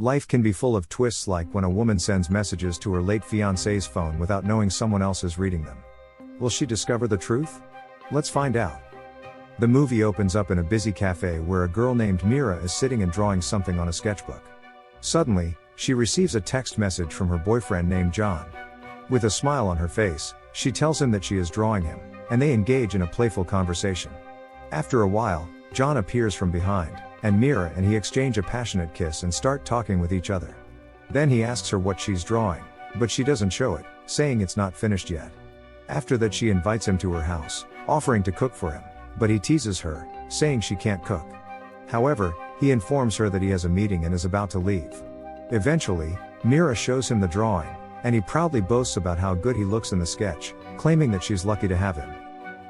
Life can be full of twists, like when a woman sends messages to her late fiancé's phone without knowing someone else is reading them. Will she discover the truth? Let's find out. The movie opens up in a busy cafe where a girl named Mira is sitting and drawing something on a sketchbook. Suddenly, she receives a text message from her boyfriend named John. With a smile on her face, she tells him that she is drawing him, and they engage in a playful conversation. After a while, John appears from behind, and Mira and he exchange a passionate kiss and start talking with each other. Then he asks her what she's drawing, but she doesn't show it, saying it's not finished yet. After that, she invites him to her house, offering to cook for him, but he teases her, saying she can't cook. However, he informs her that he has a meeting and is about to leave. Eventually, Mira shows him the drawing, and he proudly boasts about how good he looks in the sketch, claiming that she's lucky to have him.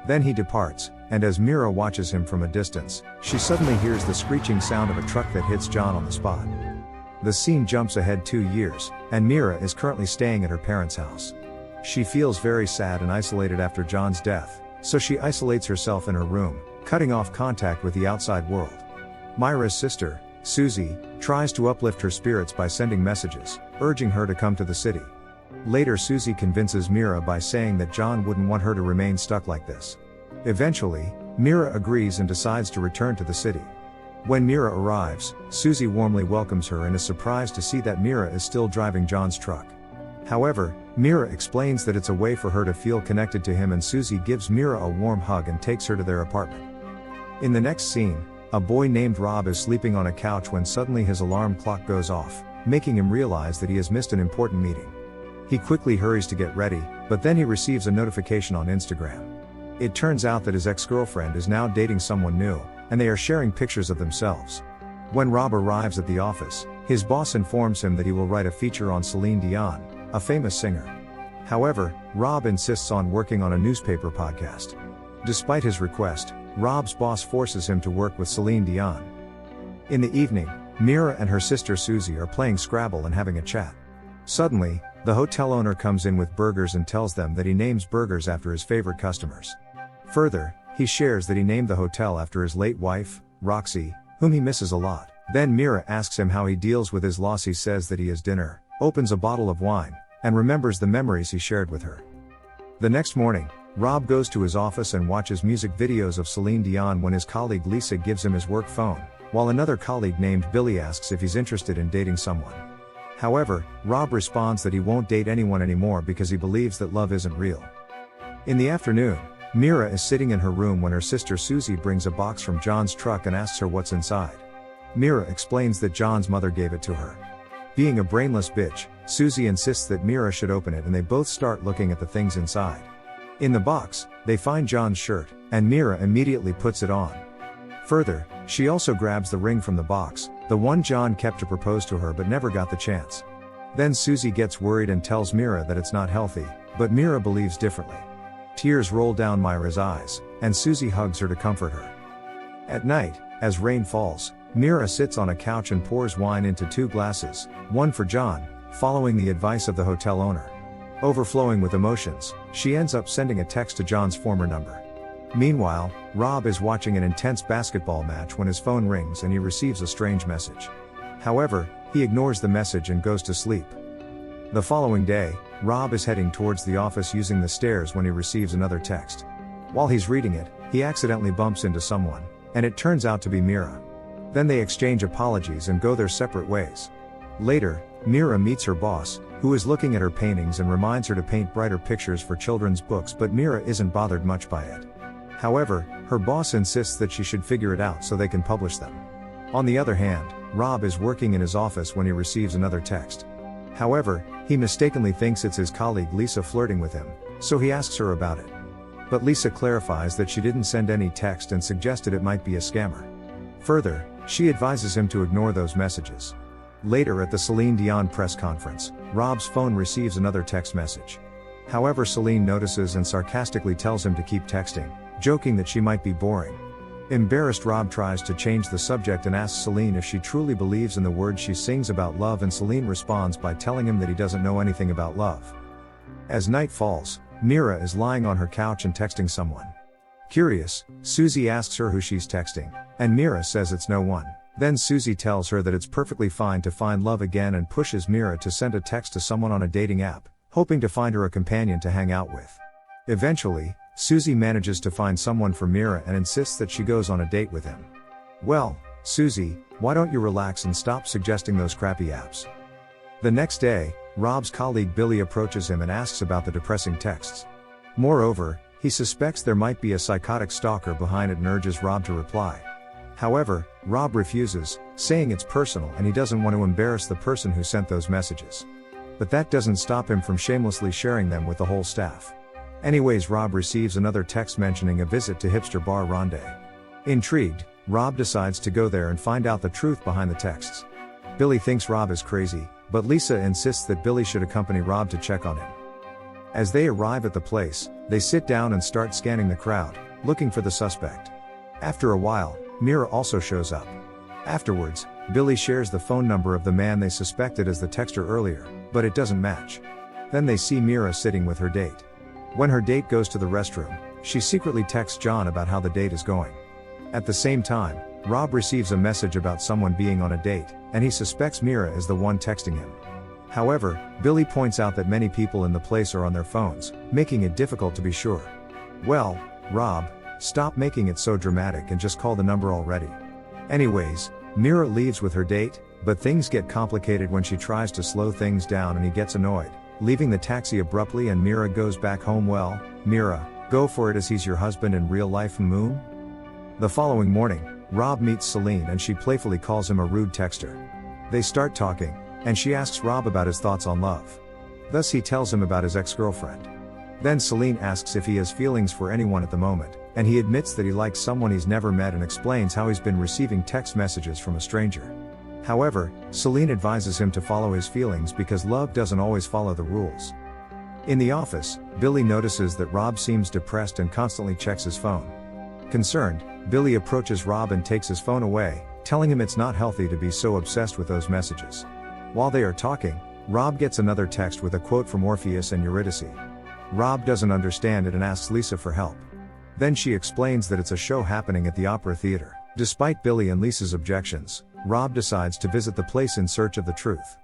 Then he departs, and as Mira watches him from a distance, she suddenly hears the screeching sound of a truck that hits John on the spot. The scene jumps ahead 2 years, and Mira is currently staying at her parents' house. She feels very sad and isolated after John's death, so she isolates herself in her room, cutting off contact with the outside world. Mira's sister, Susie, tries to uplift her spirits by sending messages, urging her to come to the city. Later, Susie convinces Mira by saying that John wouldn't want her to remain stuck like this. Eventually, Mira agrees and decides to return to the city. When Mira arrives, Susie warmly welcomes her and is surprised to see that Mira is still driving John's truck. However, Mira explains that it's a way for her to feel connected to him, and Susie gives Mira a warm hug and takes her to their apartment. In the next scene, a boy named Rob is sleeping on a couch when suddenly his alarm clock goes off, making him realize that he has missed an important meeting. He quickly hurries to get ready, but then he receives a notification on Instagram. It turns out that his ex-girlfriend is now dating someone new, and they are sharing pictures of themselves. When Rob arrives at the office, his boss informs him that he will write a feature on Celine Dion, a famous singer. However, Rob insists on working on a newspaper podcast. Despite his request, Rob's boss forces him to work with Celine Dion. In the evening, Mira and her sister Susie are playing Scrabble and having a chat. Suddenly, the hotel owner comes in with burgers and tells them that he names burgers after his favorite customers. Further, he shares that he named the hotel after his late wife, Roxy, whom he misses a lot. Then Mira asks him how he deals with his loss. He says that he has dinner, opens a bottle of wine, and remembers the memories he shared with her. The next morning, Rob goes to his office and watches music videos of Celine Dion when his colleague Lisa gives him his work phone, while another colleague named Billy asks if he's interested in dating someone. However, Rob responds that he won't date anyone anymore because he believes that love isn't real. In the afternoon, Mira is sitting in her room when her sister Susie brings a box from John's truck and asks her what's inside. Mira explains that John's mother gave it to her. Being a brainless bitch, Susie insists that Mira should open it, and they both start looking at the things inside. In the box, they find John's shirt, and Mira immediately puts it on. Further, she also grabs the ring from the box, the one John kept to propose to her but never got the chance. Then Susie gets worried and tells Mira that it's not healthy, but Mira believes differently. Tears roll down Mira's eyes, and Susie hugs her to comfort her. At night, as rain falls, Mira sits on a couch and pours wine into 2 glasses, one for John, following the advice of the hotel owner. Overflowing with emotions, she ends up sending a text to John's former number. Meanwhile, Rob is watching an intense basketball match when his phone rings and he receives a strange message. However, he ignores the message and goes to sleep. The following day, Rob is heading towards the office using the stairs when he receives another text. While he's reading it, he accidentally bumps into someone, and it turns out to be Mira. Then they exchange apologies and go their separate ways. Later, Mira meets her boss, who is looking at her paintings and reminds her to paint brighter pictures for children's books, but Mira isn't bothered much by it. However, her boss insists that she should figure it out so they can publish them. On the other hand, Rob is working in his office when he receives another text. However, he mistakenly thinks it's his colleague Lisa flirting with him, so he asks her about it. But Lisa clarifies that she didn't send any text and suggested it might be a scammer. Further, she advises him to ignore those messages. Later at the Celine Dion press conference, Rob's phone receives another text message. However, Celine notices and sarcastically tells him to keep texting, joking that she might be boring. Embarrassed, Rob tries to change the subject and asks Celine if she truly believes in the words she sings about love, and Celine responds by telling him that he doesn't know anything about love. As night falls, Mira is lying on her couch and texting someone. Curious, Susie asks her who she's texting, and Mira says it's no one. Then Susie tells her that it's perfectly fine to find love again and pushes Mira to send a text to someone on a dating app, hoping to find her a companion to hang out with. Eventually, Susie manages to find someone for Mira and insists that she goes on a date with him. "Well, Susie, why don't you relax and stop suggesting those crappy apps?" The next day, Rob's colleague Billy approaches him and asks about the depressing texts. Moreover, he suspects there might be a psychotic stalker behind it and urges Rob to reply. However, Rob refuses, saying it's personal and he doesn't want to embarrass the person who sent those messages. But that doesn't stop him from shamelessly sharing them with the whole staff. Anyways, Rob receives another text mentioning a visit to hipster bar Ronde. Intrigued, Rob decides to go there and find out the truth behind the texts. Billy thinks Rob is crazy, but Lisa insists that Billy should accompany Rob to check on him. As they arrive at the place, they sit down and start scanning the crowd, looking for the suspect. After a while, Mira also shows up. Afterwards, Billy shares the phone number of the man they suspected as the texter earlier, but it doesn't match. Then they see Mira sitting with her date. When her date goes to the restroom, she secretly texts John about how the date is going. At the same time, Rob receives a message about someone being on a date, and he suspects Mira is the one texting him. However, Billy points out that many people in the place are on their phones, making it difficult to be sure. "Well, Rob, stop making it so dramatic and just call the number already." Anyways, Mira leaves with her date, but things get complicated when she tries to slow things down and he gets annoyed, leaving the taxi abruptly and Mira goes back home. "Well, Mira, go for it as he's your husband in real life, moon?" The following morning, Rob meets Celine and she playfully calls him a rude texter. They start talking, and she asks Rob about his thoughts on love. Thus he tells him about his ex-girlfriend. Then Celine asks if he has feelings for anyone at the moment, and he admits that he likes someone he's never met and explains how he's been receiving text messages from a stranger. However, Celine advises him to follow his feelings because love doesn't always follow the rules. In the office, Billy notices that Rob seems depressed and constantly checks his phone. Concerned, Billy approaches Rob and takes his phone away, telling him it's not healthy to be so obsessed with those messages. While they are talking, Rob gets another text with a quote from Orpheus and Eurydice. Rob doesn't understand it and asks Lisa for help. Then she explains that it's a show happening at the Opera Theater. Despite Billy and Lisa's objections, Rob decides to visit the place in search of the truth.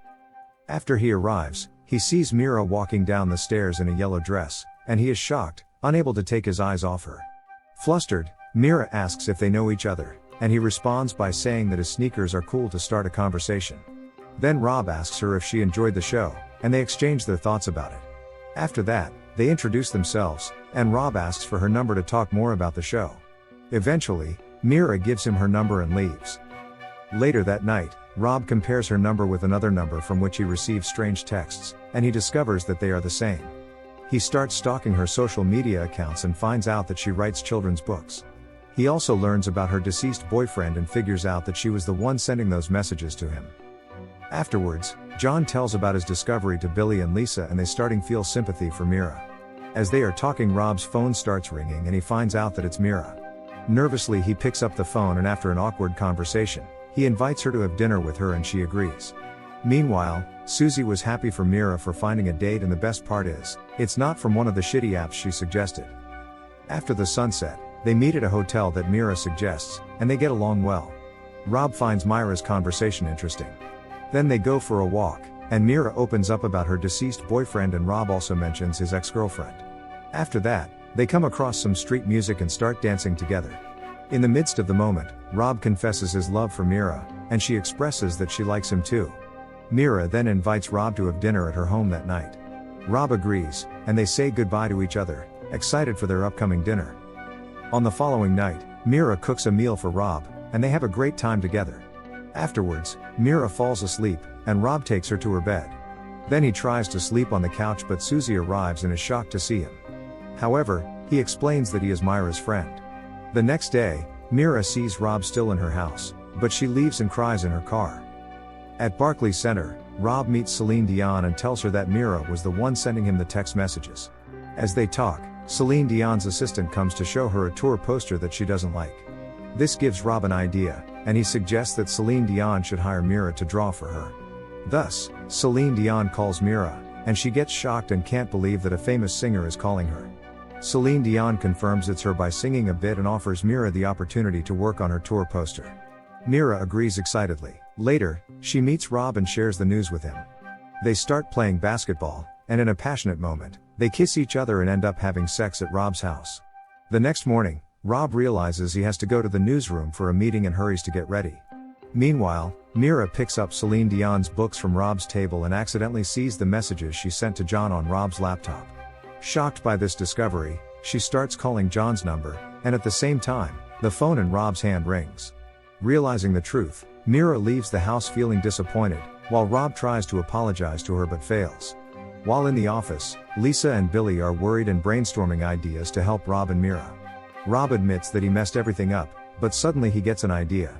After he arrives, he sees Mira walking down the stairs in a yellow dress, and he is shocked, unable to take his eyes off her. Flustered, Mira asks if they know each other, and he responds by saying that his sneakers are cool to start a conversation. Then Rob asks her if she enjoyed the show, and they exchange their thoughts about it. After that, they introduce themselves, and Rob asks for her number to talk more about the show. Eventually, Mira gives him her number and leaves. Later that night, Rob compares her number with another number from which he receives strange texts, and he discovers that they are the same. He starts stalking her social media accounts and finds out that she writes children's books. He also learns about her deceased boyfriend and figures out that she was the one sending those messages to him. Afterwards, John tells about his discovery to Billy and Lisa and they starting feel sympathy for Mira. As they are talking, Rob's phone starts ringing and he finds out that it's Mira. Nervously he picks up the phone and after an awkward conversation, he invites her to have dinner with her and she agrees. Meanwhile, Susie was happy for Mira for finding a date and the best part is, it's not from one of the shitty apps she suggested. After the sunset, they meet at a hotel that Mira suggests, and they get along well. Rob finds Mira's conversation interesting. Then they go for a walk, and Mira opens up about her deceased boyfriend and Rob also mentions his ex-girlfriend. After that, they come across some street music and start dancing together. In the midst of the moment, Rob confesses his love for Mira, and she expresses that she likes him too. Mira then invites Rob to have dinner at her home that night. Rob agrees, and they say goodbye to each other, excited for their upcoming dinner. On the following night, Mira cooks a meal for Rob, and they have a great time together. Afterwards, Mira falls asleep, and Rob takes her to her bed. Then he tries to sleep on the couch but Susie arrives and is shocked to see him. However, he explains that he is Mira's friend. The next day, Mira sees Rob still in her house, but she leaves and cries in her car. At Barclays Center, Rob meets Celine Dion and tells her that Mira was the one sending him the text messages. As they talk, Celine Dion's assistant comes to show her a tour poster that she doesn't like. This gives Rob an idea, and he suggests that Celine Dion should hire Mira to draw for her. Thus, Celine Dion calls Mira, and she gets shocked and can't believe that a famous singer is calling her. Celine Dion confirms it's her by singing a bit and offers Mira the opportunity to work on her tour poster. Mira agrees excitedly. Later, she meets Rob and shares the news with him. They start playing basketball, and in a passionate moment, they kiss each other and end up having sex at Rob's house. The next morning, Rob realizes he has to go to the newsroom for a meeting and hurries to get ready. Meanwhile, Mira picks up Celine Dion's books from Rob's table and accidentally sees the messages she sent to John on Rob's laptop. Shocked by this discovery, she starts calling John's number, and at the same time, the phone in Rob's hand rings. Realizing the truth, Mira leaves the house feeling disappointed, while Rob tries to apologize to her but fails. While in the office, Lisa and Billy are worried and brainstorming ideas to help Rob and Mira. Rob admits that he messed everything up, but suddenly he gets an idea.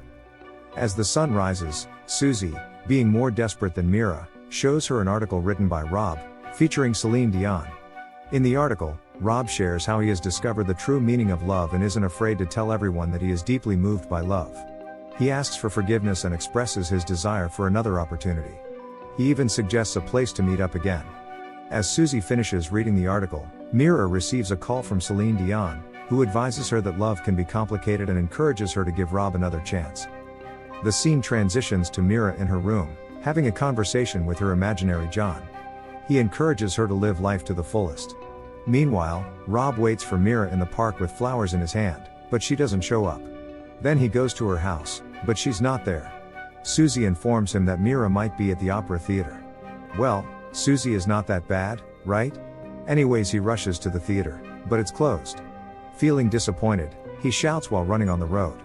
As the sun rises, Susie, being more desperate than Mira, shows her an article written by Rob, featuring Celine Dion. In the article, Rob shares how he has discovered the true meaning of love and isn't afraid to tell everyone that he is deeply moved by love. He asks for forgiveness and expresses his desire for another opportunity. He even suggests a place to meet up again. As Susie finishes reading the article, Mira receives a call from Celine Dion, who advises her that love can be complicated and encourages her to give Rob another chance. The scene transitions to Mira in her room, having a conversation with her imaginary John. He encourages her to live life to the fullest. Meanwhile, Rob waits for Mira in the park with flowers in his hand, but she doesn't show up. Then he goes to her house, but she's not there. Susie informs him that Mira might be at the opera theater. Well, Susie is not that bad, right? Anyways, he rushes to the theater, but it's closed. Feeling disappointed, he shouts while running on the road.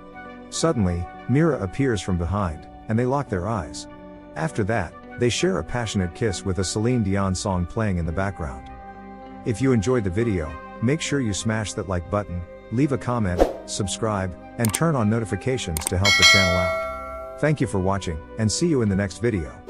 Suddenly, Mira appears from behind, and they lock their eyes. After that, they share a passionate kiss with a Celine Dion song playing in the background. If you enjoyed the video, make sure you smash that like button, leave a comment, subscribe, and turn on notifications to help the channel out. Thank you for watching, and see you in the next video.